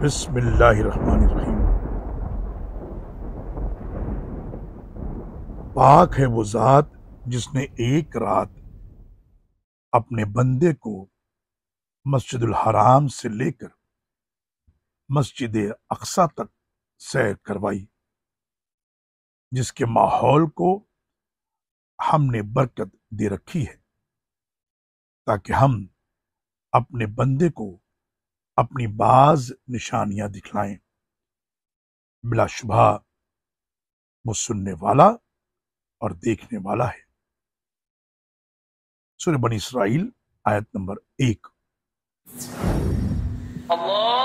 بسم اللہ الرحمن الرحیم۔ پاک ہے وہ ذات جس نے ایک رات اپنے بندے کو مسجد الحرام سے لے کر مسجد اقصی تک سیر کروائی، جس کے ماحول کو ہم نے برکت دے رکھی ہے تاکہ ہم اپنے بندے کو اپنی بعض نشانیاں دکھلائیں۔ بلا شبہ وہ سننے والا اور دیکھنے والا ہے۔ سورہ بنی اسرائیل آیت نمبر 1۔ اللہ